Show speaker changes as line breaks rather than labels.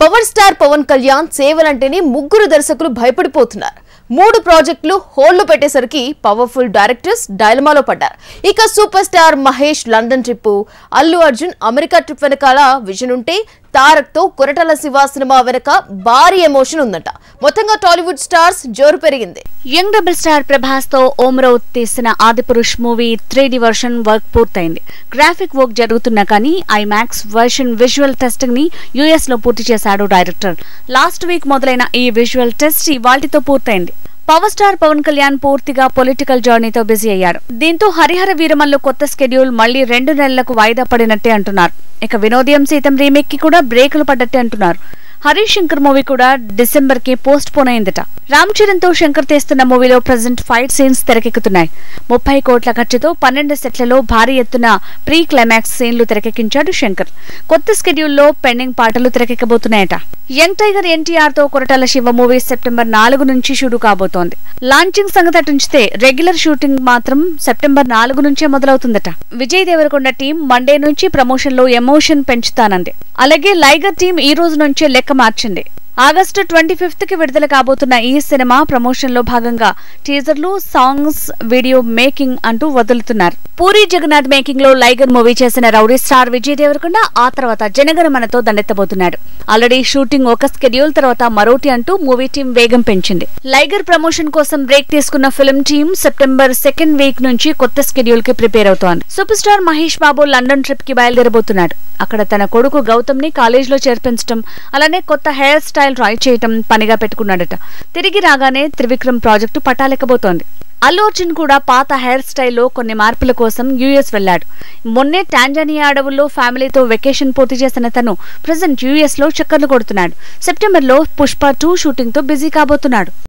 Power star Pawan Kalyan సేవలంటేనే ముగ్గురు దర్శకులు భయపడిపోతున్నారు. 3 ప్రాజెక్టులు హోల్డ్ పెట్టేసరికి పవర్ఫుల్ డైరెక్టర్స్ డైలమాలో పడ్డారు. ఇక super star Mahesh London trip, Allu Arjun America trip వెనకాల విజన్ ఉంటే తారక్ తో కొరటాల శివ సినిమా వెనక భారీ ఎమోషన్ ఉందట. మొత్తంగా టాలీవుడ్ స్టార్స్ జోరు పెరిగింది.
యంగ్ డబుల్ స్టార్ ప్రభాస్ తో ఓమరావత్ తీసిన Adipurush movie 3D version work పూర్తయింది. గ్రాఫిక్ వర్క్ జరుగుతున్నా కానీ ఐమాక్స్ వర్షన్ విజువల్ టెస్టింగ్ ని యుఎస్ లో పూర్తి చేశాడు డైరెక్టర్. లాస్ట్ వీక్ మొదలైన ఈ విజువల్ టెస్ట్ ఇవాళ్టితో పూర్తయింది. పవర్ స్టార్ పవన్ కళ్యాణ్ పూర్తిగా పొలిటికల్ జర్నీతో బిజీ అయ్యారు. దీంతో హరిహర వీరమల్లు కొత్త స్కెడ్యూల్ మళ్లీ 2 నెలలకు వాయిదా పడినట్టే అంటున్నారు. ఇక వినోదయం సీతం రీమేక్ కి కూడా బ్రేకులు పడ్డట్టే అంటున్నారు. హరీష్ శంకర్ మూవీ కూడా డిసెంబర్ కి పోస్ట్ పోన్ అయిందట. రామ్ చరణ్ తో శంకర్ తీస్తున్న మూవీలో ప్రెజెంట్ ఫైట్ సీన్స్ తెరకెక్కుతున్నాయి. 30 కోట్ల ఖర్చుతో 12 సెట్లలో భారీ ఎత్తున ప్రీ క్లైమాక్స్ సీన్లు తెరకెక్కించాడు శంకర్. కొత్త స్కెడ్యూల్లో పెండింగ్ పాటలు తెరకెక్కబోతున్నాయట. యంగ్ టైగర్ ఎన్టీఆర్ తో కొరటాల శివ మూవీ సెప్టెంబర్ 4 నుంచి షూరు కాబోతోంది. లాంచింగ్ సంగతి అటుంచితే రెగ్యులర్ షూటింగ్ మాత్రం సెప్టెంబర్ 4 నుంచే మొదలవుతుందట. విజయ్ దేవరకొండ టీం మండే నుంచి ప్రమోషన్ లో ఎమోషన్ పెంచుతానంది. అలాగే లైగర్ టీం ఈ రోజు నుంచే లెక్క మార్చింది. ఆగస్టు 25 కి విడుదల కాబోతున్న ఈ సినిమా ప్రమోషన్ లో భాగంగా టీజర్లు, సాంగ్స్, వీడియో మేకింగ్ అంటూ వదులుతున్నారు. పూరి జగన్నాథ్ మేకింగ్ లో లైగర్ మూవీ చేసిన రౌడీ స్టార్ విజయ్ దేవరకొండ ఆ తర్వాత జనగణమనతో దండెత్తబోతున్నాడు. ఆల్రెడీ షూటింగ్ ఒక స్కెడ్యూల్ తర్వాత మరోటి అంటూ మూవీ టీం వేగం పెంచింది. లైగర్ ప్రమోషన్ కోసం బ్రేక్ తీసుకున్న film team September 2nd week నుంచి కొత్త స్కెడ్యూల్ కి ప్రిపేర్ అవుతోంది. Super star Mahesh Babu London trip కి బయలుదేరబోతున్నాడు. అక్కడ తన కొడుకు గౌతమ్ ని కాలేజ్ లో చేర్పించడం, అలానే కొత్త హెయిర్ స్టైల్ ట్రై చేయటం పనిగా పెట్టుకున్నాడట. తిరిగి రాగానే త్రివిక్రమ్ ప్రాజెక్టు పటాలెక్కబోతోంది. అల్లు అర్జున్ కూడా పాత హెయిర్ స్టైల్లో కొన్ని మార్పుల కోసం యుఎస్ వెళ్లాడు. మొన్నే టాంజానియా అడవుల్లో ఫ్యామిలీతో వెకేషన్ పూర్తి చేసిన తను ప్రెజెంట్ యుఎస్ లో చక్కర్లు కొడుతున్నాడు. సెప్టెంబర్ లో పుష్ప 2 షూటింగ్ తో బిజీ కాబోతున్నాడు.